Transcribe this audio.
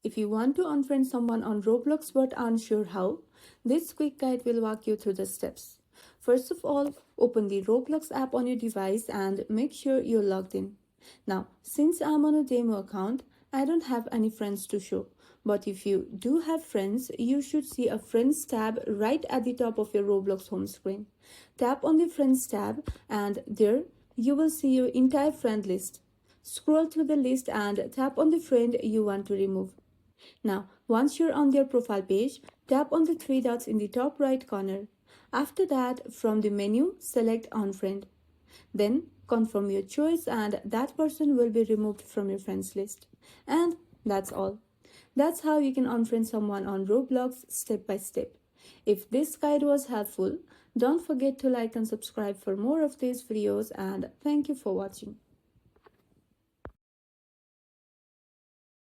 If you want to unfriend someone on Roblox but unsure how, this quick guide will walk you through the steps. First of all, open the Roblox app on your device and make sure you're logged in. Now, since I'm on a demo account, I don't have any friends to show. But if you do have friends, you should see a Friends tab right at the top of your Roblox home screen. Tap on the Friends tab and there you will see your entire friend list. Scroll through the list and tap on the friend you want to remove. Now, once you're on their profile page, tap on the three dots in the top right corner. After that, from the menu, select Unfriend. Then, confirm your choice and that person will be removed from your friends list. And that's all. That's how you can unfriend someone on Roblox step by step. If this guide was helpful, don't forget to like and subscribe for more of these videos, and thank you for watching.